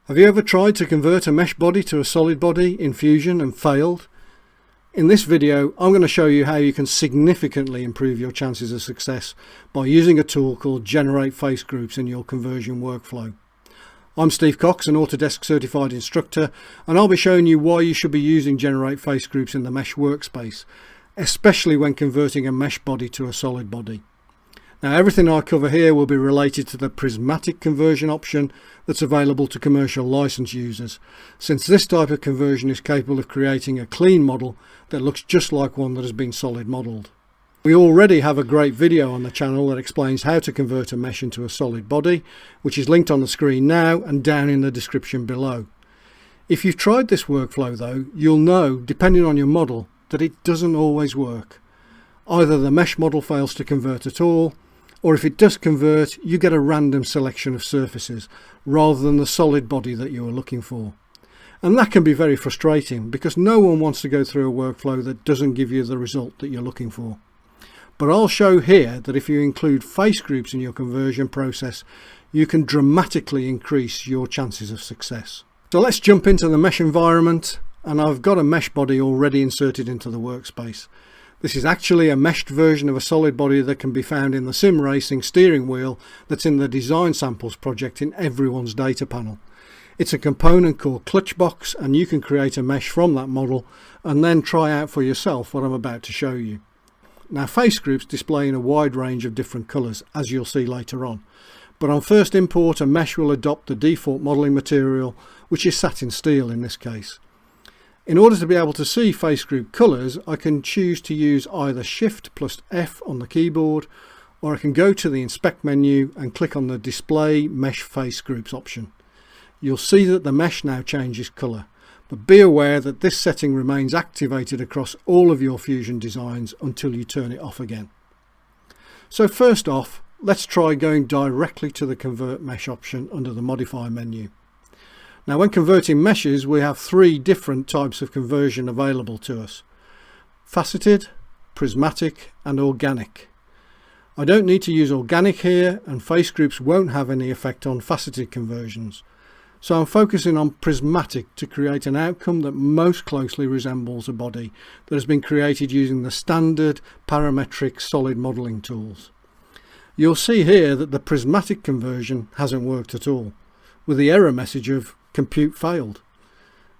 Have you ever tried to convert a mesh body to a solid body in Fusion and failed? In this video, I'm going to show you how you can significantly improve your chances of success by using a tool called Generate Face Groups in your conversion workflow. I'm Steve Cox, an Autodesk Certified Instructor, and I'll be showing you why you should be using Generate Face Groups in the mesh workspace, especially when converting a mesh body to a solid body. Now, everything I cover here will be related to the Prismatic conversion option that's available to commercial license users, since this type of conversion is capable of creating a clean model that looks just like one that has been solid modelled. We already have a great video on the channel that explains how to convert a mesh into a solid body, which is linked on the screen now and down in the description below. If you've tried this workflow though, you'll know, depending on your model, that it doesn't always work. Either the mesh model fails to convert at all, or if it does convert, you get a random selection of surfaces rather than the solid body that you are looking for. And that can be very frustrating because no one wants to go through a workflow that doesn't give you the result that you're looking for. But I'll show here that if you include face groups in your conversion process, you can dramatically increase your chances of success. So let's jump into the mesh environment, and I've got a mesh body already inserted into the workspace. This is actually a meshed version of a solid body that can be found in the sim racing steering wheel that's in the design samples project in everyone's data panel. It's a component called Clutchbox, and you can create a mesh from that model and then try out for yourself what I'm about to show you. Now, face groups display in a wide range of different colours, as you'll see later on, but on first import a mesh will adopt the default modelling material, which is satin steel in this case. In order to be able to see face group colours, I can choose to use either Shift plus F on the keyboard, or I can go to the Inspect menu and click on the Display Mesh Face Groups option. You'll see that the mesh now changes colour, but be aware that this setting remains activated across all of your Fusion designs until you turn it off again. So first off, let's try going directly to the Convert Mesh option under the Modify menu. Now, when converting meshes, we have three different types of conversion available to us: faceted, prismatic and organic. I don't need to use organic here, and face groups won't have any effect on faceted conversions. So I'm focusing on prismatic to create an outcome that most closely resembles a body that has been created using the standard parametric solid modelling tools. You'll see here that the prismatic conversion hasn't worked at all, with the error message of compute failed.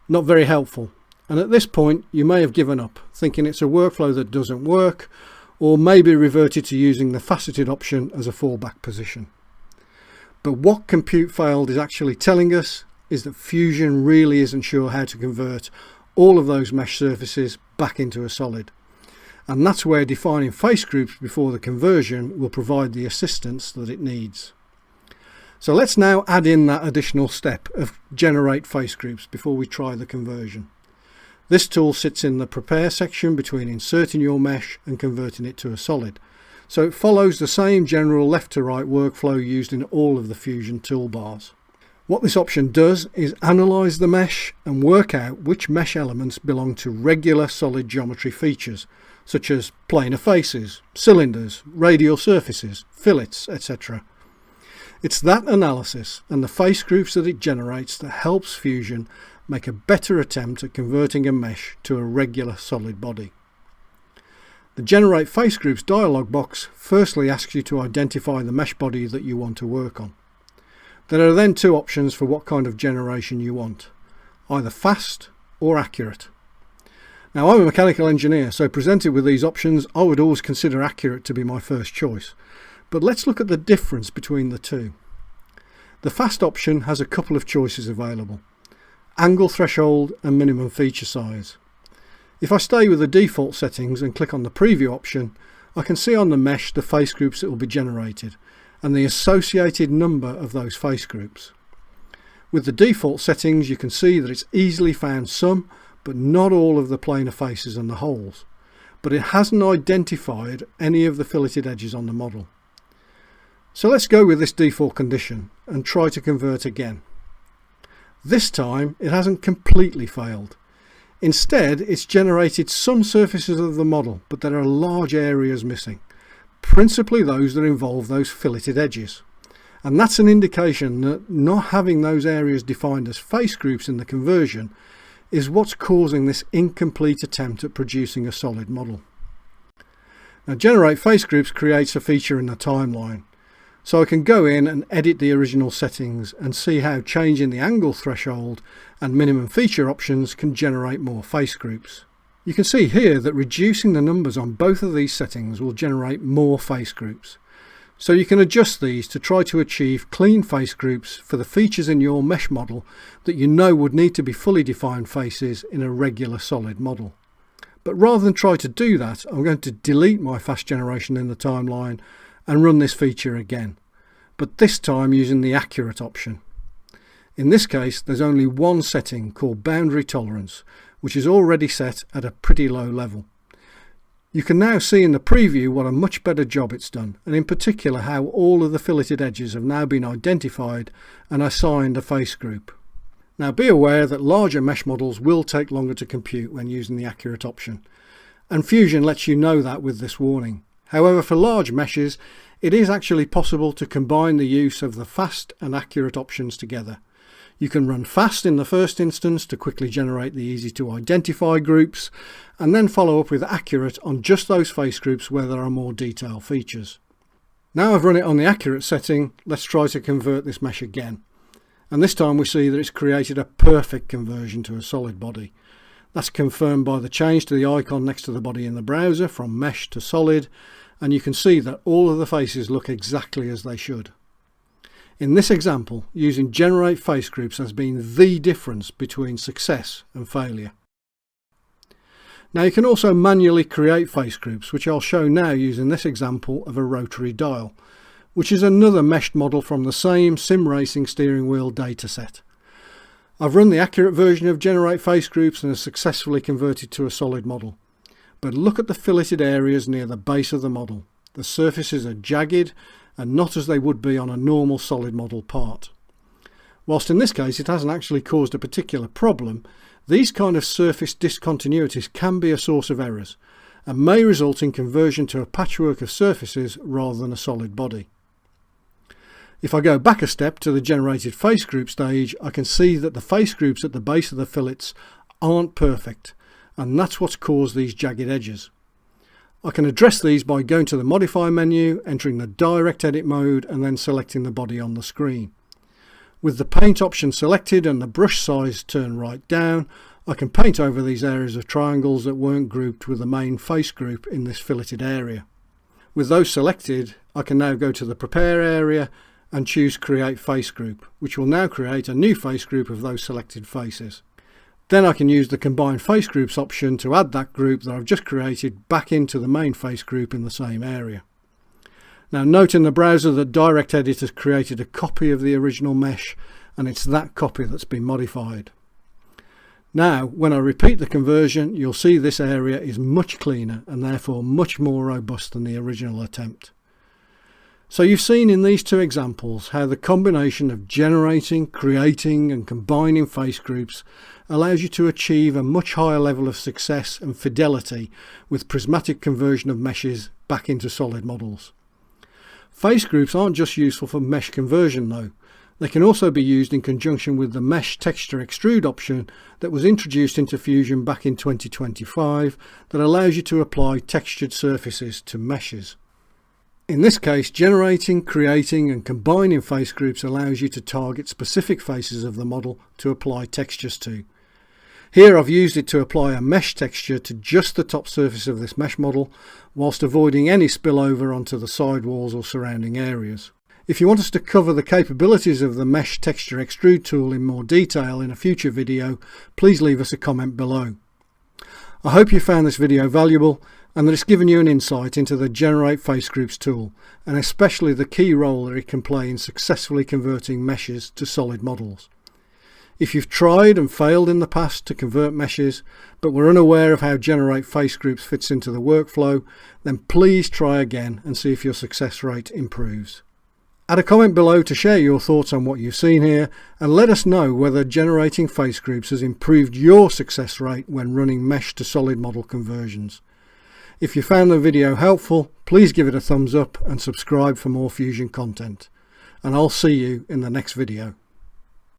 Not very helpful, and at this point you may have given up, thinking it's a workflow that doesn't work, or maybe reverted to using the faceted option as a fallback position. But what compute failed is actually telling us is that Fusion really isn't sure how to convert all of those mesh surfaces back into a solid, and that's where defining face groups before the conversion will provide the assistance that it needs. So let's now add in that additional step of Generate Face Groups before we try the conversion. This tool sits in the Prepare section between inserting your mesh and converting it to a solid. So it follows the same general left to right workflow used in all of the Fusion toolbars. What this option does is analyse the mesh and work out which mesh elements belong to regular solid geometry features, such as planar faces, cylinders, radial surfaces, fillets, etc. It's that analysis and the face groups that it generates that helps Fusion make a better attempt at converting a mesh to a regular solid body. The Generate Face Groups dialog box firstly asks you to identify the mesh body that you want to work on. There are then two options for what kind of generation you want, either fast or accurate. Now, I'm a mechanical engineer, so presented with these options I would always consider accurate to be my first choice. But let's look at the difference between the two. The fast option has a couple of choices available: angle threshold and minimum feature size. If I stay with the default settings and click on the preview option, I can see on the mesh the face groups that will be generated and the associated number of those face groups. With the default settings, you can see that it's easily found some, but not all of the planar faces and the holes, but it hasn't identified any of the filleted edges on the model. So let's go with this default condition and try to convert again. This time it hasn't completely failed. Instead, it's generated some surfaces of the model, but there are large areas missing, principally those that involve those filleted edges. And that's an indication that not having those areas defined as face groups in the conversion is what's causing this incomplete attempt at producing a solid model. Now, Generate Face Groups creates a feature in the timeline, so I can go in and edit the original settings and see how changing the angle threshold and minimum feature options can generate more face groups. You can see here that reducing the numbers on both of these settings will generate more face groups. So you can adjust these to try to achieve clean face groups for the features in your mesh model that you know would need to be fully defined faces in a regular solid model. But rather than try to do that, I'm going to delete my fast generation in the timeline and run this feature again, but this time using the accurate option. In this case, there's only one setting called boundary tolerance, which is already set at a pretty low level. You can now see in the preview what a much better job it's done, and in particular how all of the filleted edges have now been identified and assigned a face group. Now be aware that larger mesh models will take longer to compute when using the accurate option, and Fusion lets you know that with this warning. However, for large meshes, it is actually possible to combine the use of the fast and accurate options together. You can run fast in the first instance to quickly generate the easy to identify groups, and then follow up with accurate on just those face groups where there are more detailed features. Now I've run it on the accurate setting, let's try to convert this mesh again. And this time we see that it's created a perfect conversion to a solid body. That's confirmed by the change to the icon next to the body in the browser from mesh to solid, and you can see that all of the faces look exactly as they should. In this example, using Generate Face Groups has been the difference between success and failure. Now you can also manually create face groups, which I'll show now using this example of a rotary dial, which is another meshed model from the same sim racing steering wheel dataset. I've run the accurate version of Generate Face Groups and have successfully converted to a solid model. But look at the filleted areas near the base of the model. The surfaces are jagged and not as they would be on a normal solid model part. Whilst in this case it hasn't actually caused a particular problem, these kind of surface discontinuities can be a source of errors and may result in conversion to a patchwork of surfaces rather than a solid body. If I go back a step to the generated face group stage, I can see that the face groups at the base of the fillets aren't perfect, and that's what's caused these jagged edges. I can address these by going to the Modify menu, entering the Direct Edit mode and then selecting the body on the screen. With the paint option selected and the brush size turned right down, I can paint over these areas of triangles that weren't grouped with the main face group in this filleted area. With those selected, I can now go to the Prepare area and choose Create Face Group, which will now create a new face group of those selected faces. Then I can use the Combine Face Groups option to add that group that I've just created back into the main face group in the same area. Now note in the browser that Direct Edit has created a copy of the original mesh, and it's that copy that's been modified. Now when I repeat the conversion, you'll see this area is much cleaner and therefore much more robust than the original attempt. So you've seen in these two examples how the combination of generating, creating and combining face groups allows you to achieve a much higher level of success and fidelity with prismatic conversion of meshes back into solid models. Face groups aren't just useful for mesh conversion though. They can also be used in conjunction with the Mesh Texture Extrude option that was introduced into Fusion back in 2025 that allows you to apply textured surfaces to meshes. In this case, generating, creating and combining face groups allows you to target specific faces of the model to apply textures to. Here I've used it to apply a mesh texture to just the top surface of this mesh model, whilst avoiding any spillover onto the sidewalls or surrounding areas. If you want us to cover the capabilities of the Mesh Texture Extrude tool in more detail in a future video, please leave us a comment below. I hope you found this video valuable and that it's given you an insight into the Generate Face Groups tool, and especially the key role that it can play in successfully converting meshes to solid models. If you've tried and failed in the past to convert meshes, but were unaware of how Generate Face Groups fits into the workflow, then please try again and see if your success rate improves. Add a comment below to share your thoughts on what you've seen here, and let us know whether generating face groups has improved your success rate when running mesh to solid model conversions. If you found the video helpful, please give it a thumbs up and subscribe for more Fusion content. and I'll see you in the next video.